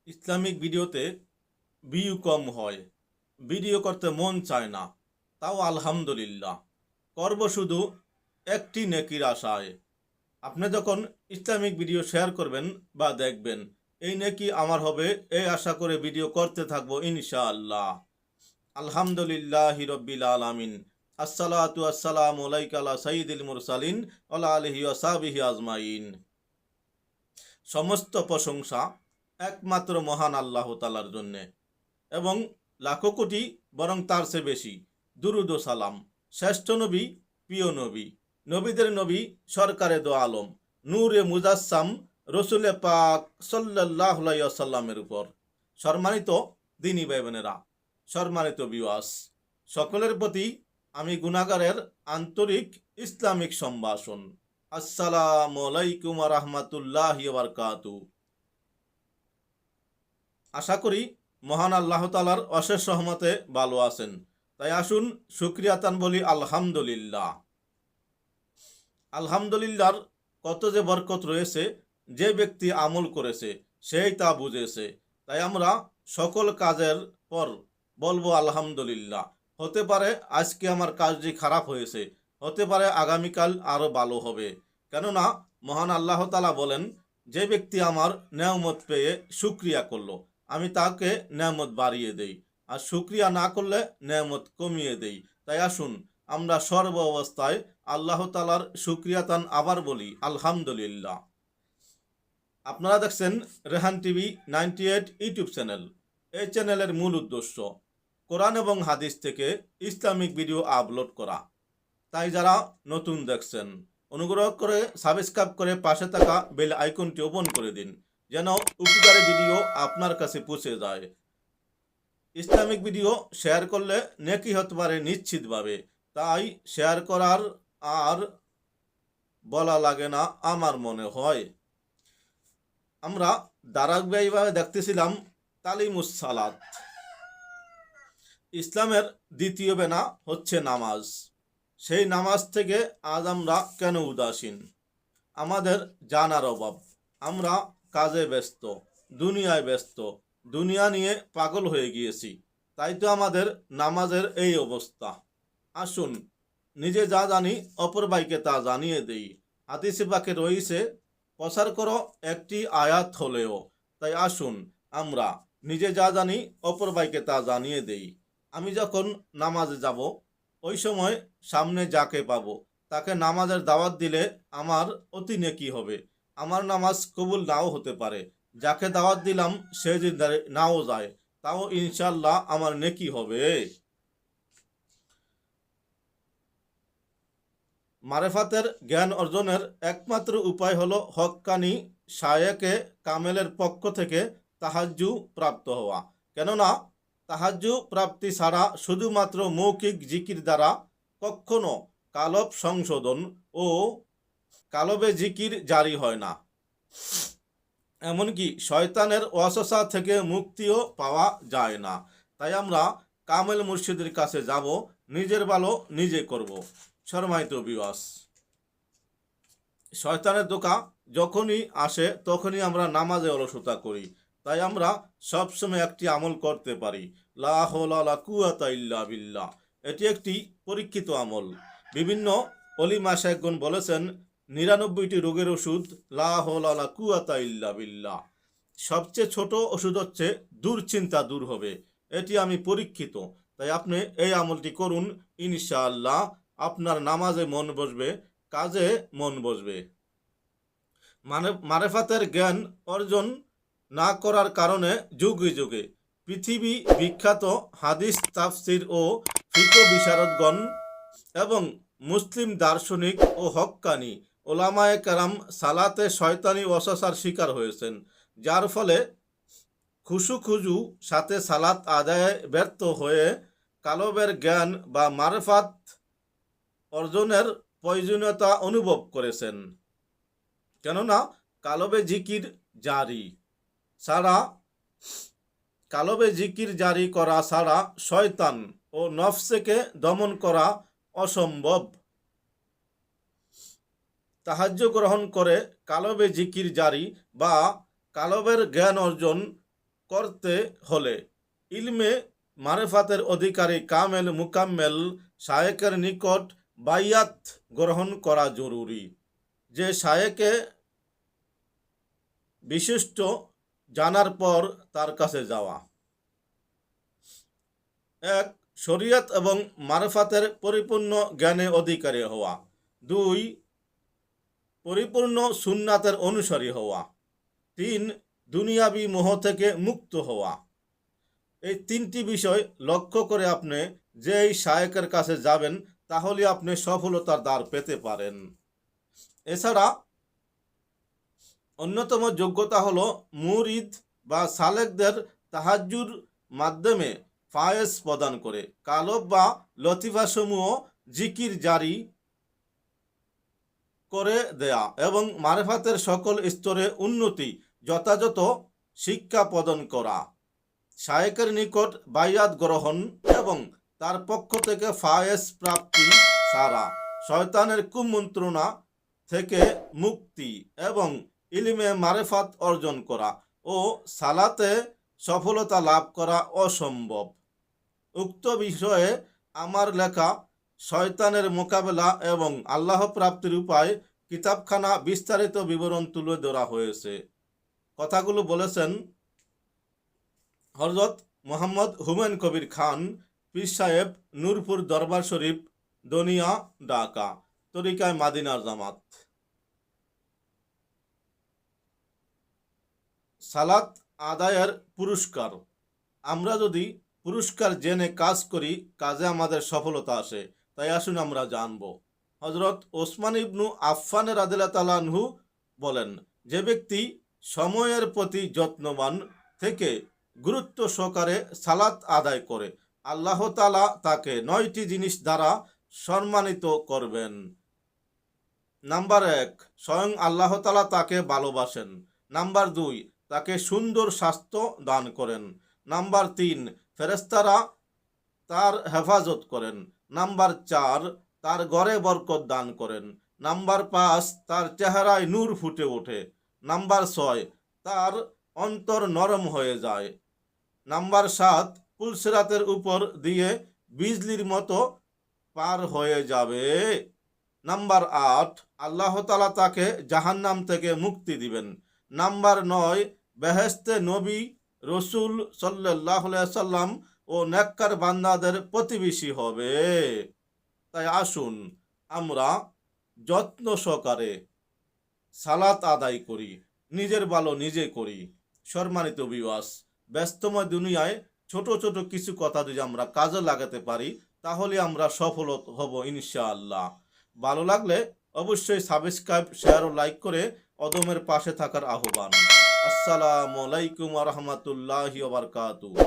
Islamic ভিডিওতে view কম হয়, video করতে মন চায় না, তাও আলহামদুলিল্লাহ করব শুধু একটি নেকির আশায়। আপনি যখন ইসলামিক ভিডিও শেয়ার করবেন বা দেখবেন, এই নেকি আমার হবে, এই আশা করে ভিডিও করতে থাকবো ইনশাআল্লাহ। আলহামদুলিল্লাহি রব্বিল আলামিন। আসসালাতু আসসালামু আলাইকা আলা সাইয়্যিদিল মুরসালিন ওয়া আলিহি ওয়া সাহবিহি আজমাইন। সমস্ত প্রশংসা একমাত্র মহান আল্লাহ তাআলার জন্যে, এবং লাখো কোটি বরং তার চেয়ে বেশি দুরুদ ও সালাম শ্রেষ্ঠ নবী, প্রিয় নবী, নবীদের নবী, সরকারে দো আলম, নূরে মুজাসসাম রসুলে পাক সাল্লাল্লাহু আলাইহি ওয়াসাল্লামের উপর। সম্মানিত দিনী ভাই বোনেরা, সম্মানিত ভিউয়ার্স, সকলের প্রতি আমি গুনাহগারের আন্তরিক ইসলামিক সম্ভাষণ। আসসালামু আলাইকুম ওয়া রাহমাতুল্লাহি ওয়া বারাকাতুহু। আশা করি মহান আল্লাহ তাআলার অশেষ রহমতে ভালো আছেন। তাই আসুন শুকরিয়াতান বলি আলহামদুলিল্লাহ। আলহামদুলিল্লাহর কত যে বরকত রয়েছে, যে ব্যক্তি আমল করেছে সেই তা বুঝেছে। তাই আমরা সকল কাজের পর বলবো আলহামদুলিল্লাহ। হতে পারে আজকে আমার কাজটি খারাপ হয়েছে, হতে পারে আগামীকাল আরও ভালো হবে। কেননা মহান আল্লাহ তাআলা বলেন, যে ব্যক্তি আমার নেয়ামত পেয়ে শুকরিয়া করলো, আমি তাকে নেয়ামত বাড়িয়ে দেই, আর শুকরিয়া না করলে নেয়ামত কমিয়ে দেই। তাই আসুন আমরা সর্ব অবস্থায় আল্লাহ তাআলার শুকরিয়াতান আবার বলি আলহামদুলিল্লাহ। আপনারা দেখছেন রেহান টিভি 98 ইউটিউব চ্যানেল। এই চ্যানেলের মূল উদ্দেশ্য কোরআন এবং হাদিস থেকে ইসলামিক ভিডিও আপলোড করা। তাই যারা নতুন দেখছেন, অনুগ্রহ করে সাবস্ক্রাইব করে পাশে থাকা বেল আইকনটি ওপেন করে দিন, যেন উপকারী ভিডিও আপনার কাছে পৌঁছে যায়। ইসলামিক ভিডিও শেয়ার করলে নেকি হতে পারে নিশ্চিতভাবে, তাই শেয়ার করার আর বলা লাগে না আমার মনে হয়। আমরা ধারাবাহিকভাবে দেখতেছিলাম তালিমুস সালাত। ইসলামের দ্বিতীয় বেনা হচ্ছে নামাজ। সেই নামাজ থেকে আজ আমরা কেন উদাসীন? আমাদের জানার অভাব। আমরা কাজে ব্যস্ত, দুনিয়ায় ব্যস্ত, দুনিয়া নিয়ে পাগল হয়ে গিয়েছি। তাই তো আমাদের নামাজের এই অবস্থা। আসুন নিজে যা জানি অপর ভাইকে তা জানিয়ে দেই। হাদিসে পাকে রয়েছে, প্রচার করো একটি আয়াত হলেও। তাই আসুন আমরা নিজে যা জানি অপর ভাইকে তা জানিয়ে দেই। আমি যখন নামাজে যাব, ওই সময় সামনে যাকে পাবো তাকে নামাজের দাওয়াত দিলে আমার অতি নেকি হবে। আমার নামাজ কবুল নাও হতে পারে, যাকে দাওয়াত দিলাম সে যদি নাও যায়, তাও ইনশাল্লাহ আমার নেকি হবে। মারেফাতের জ্ঞান অর্জনের একমাত্র উপায় হলো হক্কানি শায়েকে কামেলের পক্ষ থেকে তাহাজ্জু প্রাপ্ত হওয়া। কেননা তাহাজ্জু প্রাপ্তি ছাড়া শুধুমাত্র মৌখিক জিকির দ্বারা কখনো কালব সংশোধন ও কালবে জিকির জারি হয় না। এমনকি শয়তানের ওয়াসওয়াসা থেকে মুক্তিও পাওয়া যায় না। তাই আমরা কামেল মুর্শিদের কাছে যাব, নিজের ভালো নিজে করব। সম্মানিত ভিউয়ার্স, শয়তানের ধোঁকা যখনই আসে তখনই আমরা নামাজে অলসতা করি। তাই আমরা সবসময় একটি আমল করতে পারি, লা হাওলা ওয়ালা কুওয়াতা ইল্লা বিল্লাহ। এটি একটি পরীক্ষিত আমল। বিভিন্ন ওলিমা শায়খগণ বলেছেন, 99টি রোগের ওষুধ লা হাওলা ওয়ালা কুওয়াতা ইল্লা বিল্লাহ। সবচেয়ে ছোট ওষুধ হচ্ছে দুশ্চিন্তা দূর হবে। এটি আমি পরীক্ষিত। তাই আপনি এই আমলটি করুন, ইনশাআল্লাহ আপনার নামাজে মন বসবে, কাজে মন বসবে। মারেফাতের জ্ঞান অর্জন না করার কারণে যুগে যুগে পৃথিবী বিখ্যাত হাদিস, তাফসির ও ফিকহ বিশারদগণ এবং মুসলিম দার্শনিক ও হক্কানি ওলামায়ে কেরাম সালাতে শয়তানি ওয়াসওয়াসার শিকার হয়েছেন, যার ফলে খুজু সাথে সালাত আদায়ে ব্যর্থ হয়ে কালবের জ্ঞান বা মারেফাত অর্জনের প্রয়োজনীয়তা অনুভব করেছেন। কেননা কালবে জিকির জারি ছাড়া, কালবে জিকির জারি করা ছাড়া শয়তান ও নফসকে দমন করা অসম্ভব। তাহাজ্জুদ গ্রহণ করে কালবে জিকির জারি বা কালবের জ্ঞান অর্জন করতে হলে ইলমে মারেফাতের অধিকারী কামেল মুকাম্মেল শায়েকের নিকট বাইয়াত গ্রহণ করা জরুরি। যে শায়েকে বিশিষ্ট জানার পর তার কাছে যাওয়া। 1. শরীয়ত এবং মারফাতের পরিপূর্ণ জ্ঞানে অধিকারী হওয়া। 2. পরিপূর্ণ সুন্নাতের অনুসারী হওয়া। 3. দুনিয়াবি মোহ থেকে মুক্ত হওয়া। এই 3টি বিষয় লক্ষ্য করে আপনি যেই শায়েকের কাছে যাবেন তাহলে আপনি সফলতার দ্বার পেতে পারেন। এছাড়া অন্যতম যোগ্যতা হলো মুরিদ বা সালেকদের তাহাজ্জুর মাধ্যমে ফায়েজ প্রদান করে কালব বা লতিফাসমূহ জিকির জারি করে দেয়া এবং মারেফাতের সকল স্তরে উন্নতি যথাযথ শিক্ষা প্রদান করা। শায়েকের নিকট বাইয়াত গ্রহণ এবং তার পক্ষ থেকে ফায়েজ প্রাপ্তি ছাড়া শয়তানের কুমন্ত্রণা থেকে মুক্তি এবং ইলমে মারেফাত অর্জন করা ও সালাতে সফলতা লাভ করা অসম্ভব। উক্ত বিষয়ে আমার লেখা শয়তানের মোকাবেলা এবং আল্লাহ প্রাপ্তির উপায় কিতাবখানা বিস্তারিত বিবরণ তুলে ধরা হয়েছে। কথাগুলো বলেছেন হযরত মোহাম্মদ হুমায়ুন কবির খান, পীর সাহেব, নূরপুর দরবার শরীফ, দনিয়া, ঢাকা, তরিকায় মাদিনার জামাত। সালাত আদায়ের পুরস্কার। আমরা যদি পুরস্কার জেনে কাজ করি, কাজে আমাদের সফলতা আসে। তাই আসুন আমরা জানব। হযরত ওসমান ইবনু আফফান রাদিয়াল্লাহু তাআলা আনহু বলেন, যে ব্যক্তি সময়ের প্রতি যত্নবান থেকে গুরুত্ব সহকারে সালাত আদায় করে আল্লাহ তাআলা তাকে 9টি জিনিস দ্বারা সম্মানিত করবেন। নাম্বার 1, স্বয়ং আল্লাহ তাআলা তাকে ভালোবাসেন। নাম্বার 2, তাকে সুন্দর স্বাস্থ্য দান করেন। নাম্বার 3, ফেরেশতারা তার হেফাজত করেন। নাম্বার 4, তার ঘরে বরকত দান করেন। নাম্বার 5, তার চেহারায় নূর ফুটে ওঠে। নাম্বার 6, তার অন্তর নরম হয়ে যায়। নাম্বার 7, পুলসিরাতের উপর দিয়ে বিজলির মতো পার হয়ে যাবে। নাম্বার 8, আল্লাহ তাআলা তাকে জাহান্নাম থেকে মুক্তি দিবেন। নাম্বার 9, বেহেশতে নবী রসুল সাল্লাল্লাহু আলাইহি সাল্লাম ও নেককার বান্দাদের প্রতিবেশী হবে। তাই আসুন আমরা যত্ন সহকারে সালাত আদায় করি, নিজের ভালো নিজে করি। সম্মানিত ভিউয়ার্স, ব্যস্তময় দুনিয়ায় ছোট ছোট কিছু কথা যদি আমরা কাজে লাগাতে পারি তাহলে আমরা সফল হব ইনশাআল্লাহ। ভালো লাগলে অবশ্যই সাবস্ক্রাইব, শেয়ার ও লাইক করে অদমের পাশে থাকার আহ্বান। আসসালামু আলাইকুম ওয়া রাহমাতুল্লাহি ওয়া বারাকাতুহু।